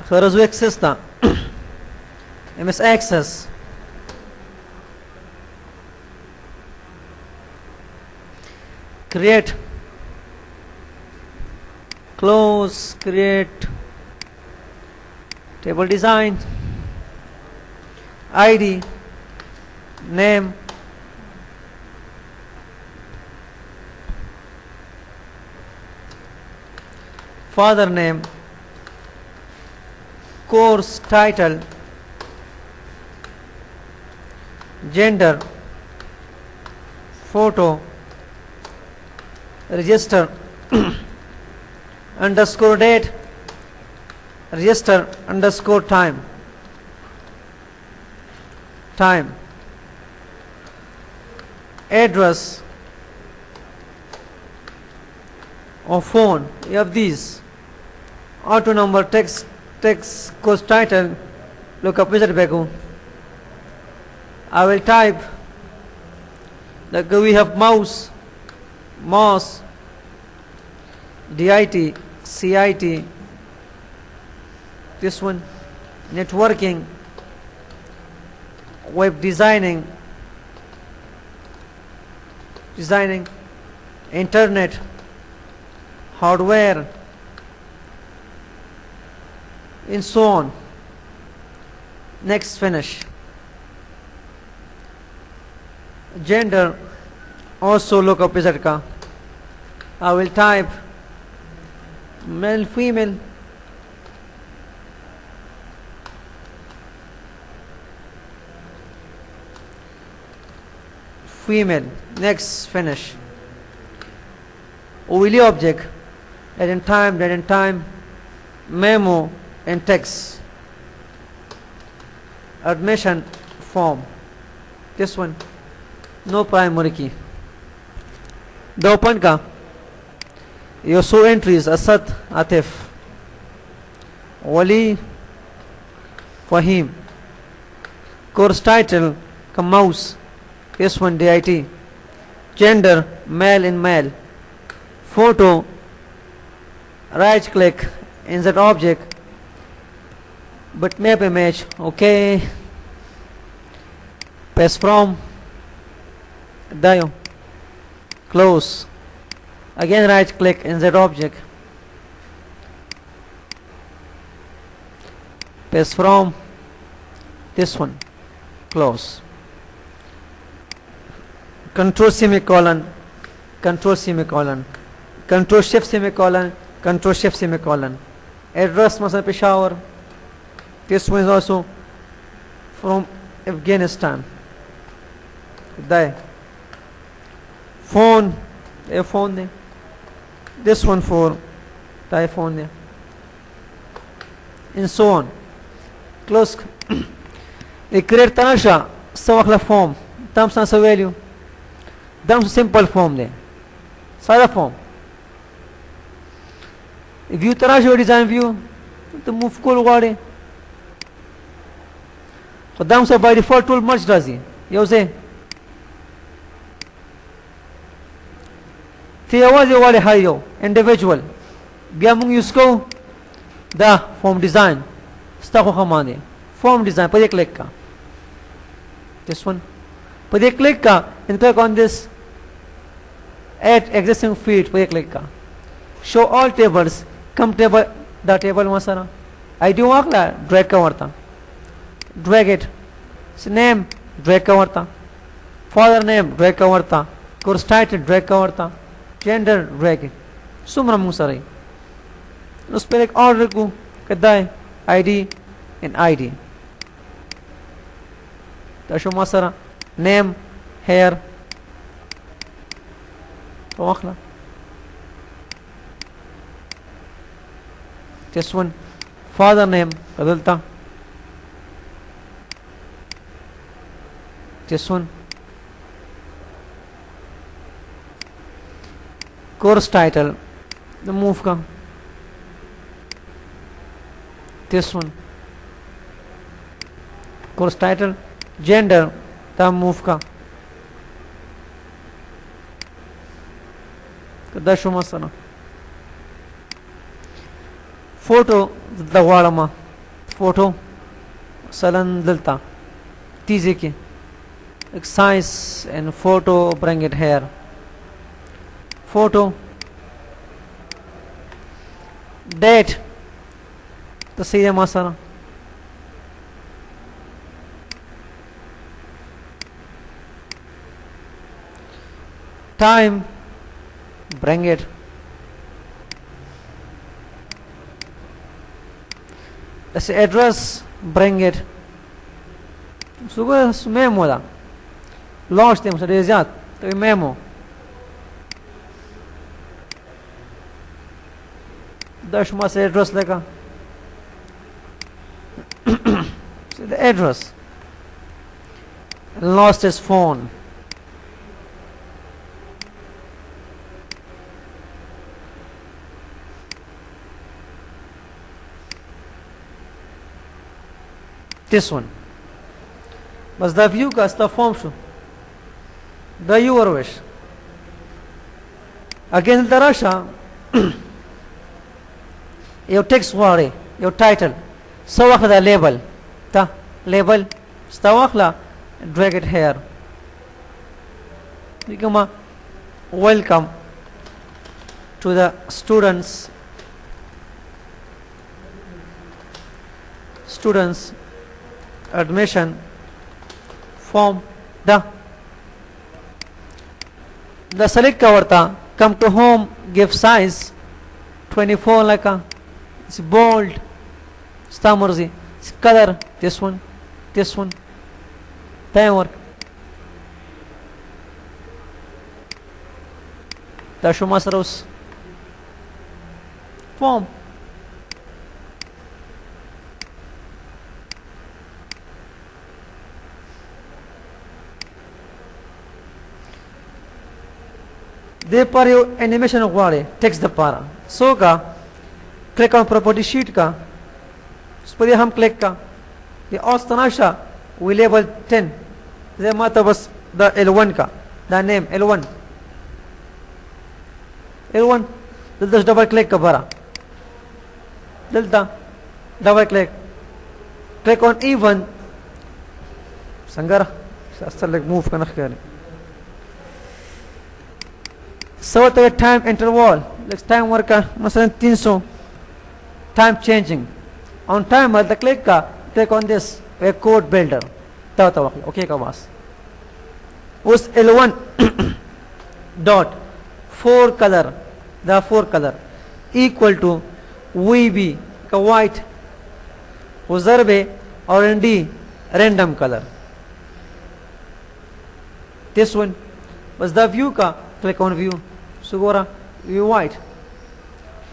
خرزو access تا ms access create close create table design id name father name course title gender photo register underscore date register underscore time address or phone. You have these auto number text course title look up wizard bego. I will type like we have mouse dit cit this one networking web designing internet hardware and so on. Next finish. Gender also look up wizard ka. I will type male female next finish. OLE object date and time memo and text admission form this one no primary key the open ka your show entries Asad Atif Wali Fahim course title ka mouse this one dit gender male and male photo right click insert object but map image okay paste from dio close again right click insert object paste from this one close control semicolon control shift semicolon address Masal Peshawar this one is also from Afghanistan phone a phone there this one for the phone there and so on close a create tanasha sawakla form terms and value dam simple form there sada form view tarasha design view to move cool wade so dam by default tool merge does you say the आवाज वाले high हो individual बियामुंग यूज़को दा form design स्टाको खमाने form design पर एक click का this one पर एक click का and click on this add existing field पर एक क्लिक का show all tables come table the table मसाना ID वाकला drag का वर्ता drag it name drag का वर्ता father name drag का वर्ता course title drag का वर्ता gender drag it sumra musari us पर एक order को कहता है ID and ID تشو مصر name here واخلا this one father name بدلتا this one course title the move का this one course title gender the move का da شو مثلا photo the غواړم photo salan dalta tize ki size and photo, bring it here, photo, date تصير masara, time, bring it, let's say address, bring it. So memo da launch them so ज़्यादा तो memo दशमा से address लेगा so the address, lost his phone, this one بس دا view का استا form شو دا your wish again دراشا your text غواړي your title سو وخت دا label تا label ستا واخلا drag it here وکما welcome to the students admission form the select kavarta come to home, give size 24 like a it's bold stammerzi color this one time work the shumasaros form दे पर यो animation غواړي text د پاره सो का click on property sheet का उस पर हम click का ये औस्तनाशा we label 10 زي ما था बस द L1 का द नेम L1 दलता डबल क्लिक का बरा दलता डबल क्लिक ऑन E1 संगरा सेलेक्ट मूव करना खयाली so the time interval let's time work مثلا 300 time changing on timer the click on this a code builder okay का बस उस L1 dot 4 color the 4 color equal to VB का white उजरबे और ND random color this one was the view का click on view Sugora, view white.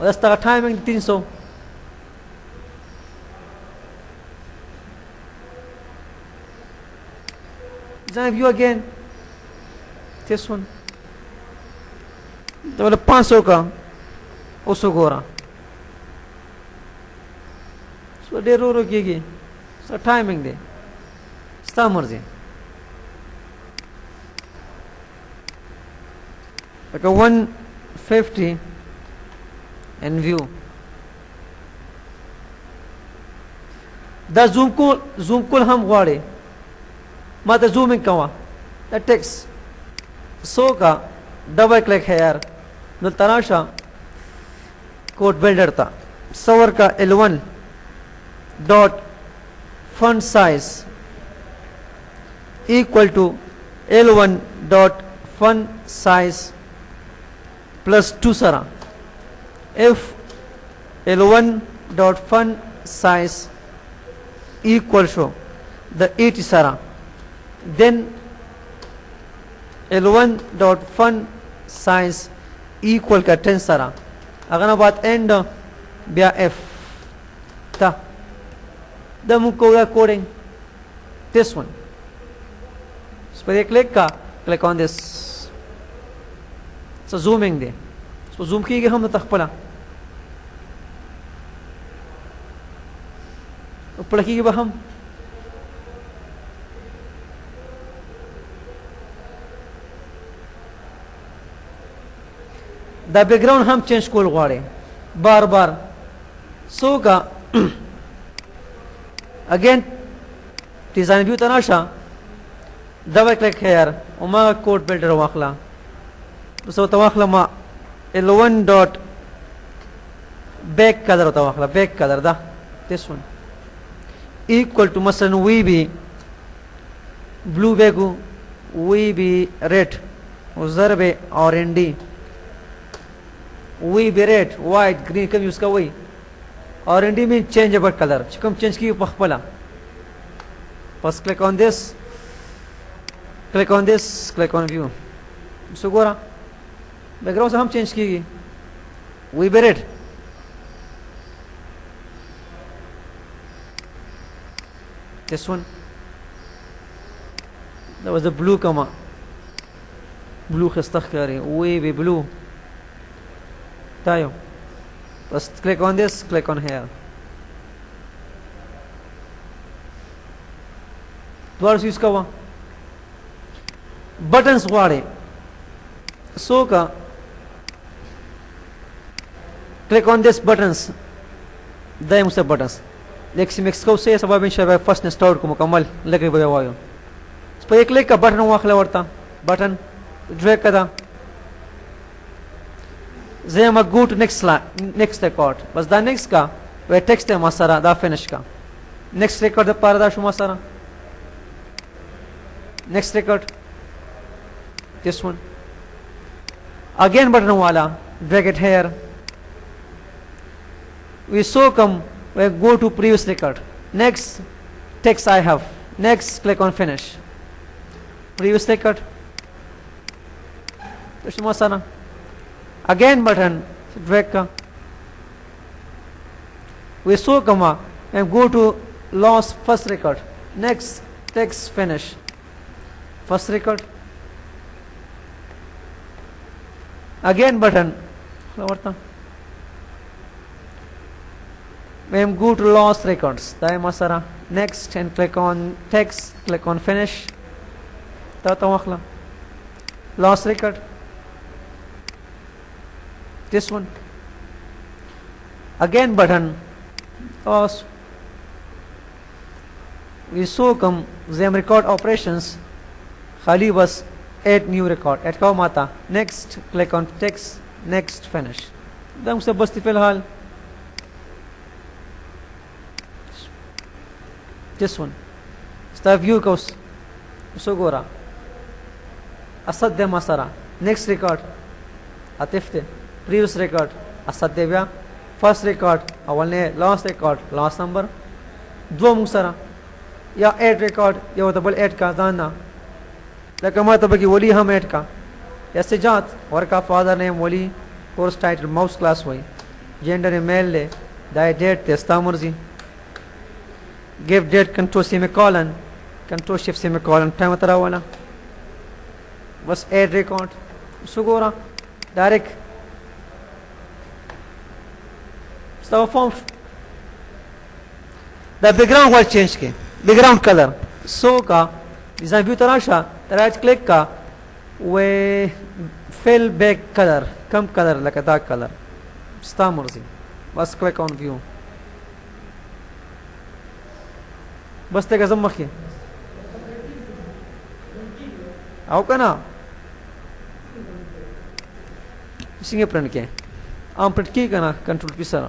Let's start timing 300. Then view again. This one. तो बोले 500 का उसको गोरा सो दे रो की सो timing दे स्टा मर्जी like a 150 and view the zoom को हम غواړي ما ته zooming कवा the text so का double click है यार नो तराशा code builder था सवर का L1 dot font size equal to L1 dot font size plus 2 sara if L1 dot font size equal to the 80 sara then L1 dot font size equal का 10 sara अगर बात end बिया F ta the मुकोगा coding this one so click on this so zooming they so zoom की हम तखपला ऊपर की हम the background हम चेंज कोल غواړي बार बार सो का again design view tanasha double click here وما code builder واخلا so تواخلا ما ال1 dot back color تواخلا back color ده this one equal to مثلا وي blue بيجو وي red وضرب R&D وي red white green come use का वही R&D mean changeable color कम change की पखपला first click on this click on view so गोरा background से हम change की वही red this one that was the blue comma blue خستخكاري وي blue tayo just click on this click on here द्वारा use कवा buttons वाड़े so का click on this buttons दाएं मुझसे buttons लेकिन मिक्स को से सब शबाब फर्स्ट इंस्टॉल को मुकम्मल लगे बया वायो इस पर एक क्लिक का बटन वाखला वरता बटन ड्रैग कदा زي ما go to next record بس دا next का वो text है मसारा دا finish का next record दा पारा दा show मसारा next record this one again button वाला drag it here we so come we go to previous record next text I have next click on finish previous record this मसारा again button drag ka we so comma and go to lost first record next text finish first record again button when go to lost records dai masara next and click on text click on finish ta lost record this one again button os we so come them record operations khali was add new record add का माता next click on text next finish दम से बस्ती फिलहाल this one start view goes so gora asad de masara next record atifte previous record asad devya first record awalne last record last number दो मुसरा या add record या double add का दाना लेकिन मतलब कि वली हम ऐड का ऐसे जात और का फादर नेम वली कोर्स टाइटल माउस क्लास हुई जेंडर मेल ले दाई डेट तेस्ता मर्जी give date control semicolon control shift semicolon time तरा वाला बस ऐड रिकॉर्ड सुगोरा direct stop form the background वाल चेंज के बैकग्राउंड कलर सो का डिजाइन व्यू तराशा right click का we fill back color कम color like a dark color स्टा मर्जी बस click on view बस तेरा जम मखी आओ का ना सिंगे प्रिंट के आम प्रिंट की का ना कंट्रोल पी सारा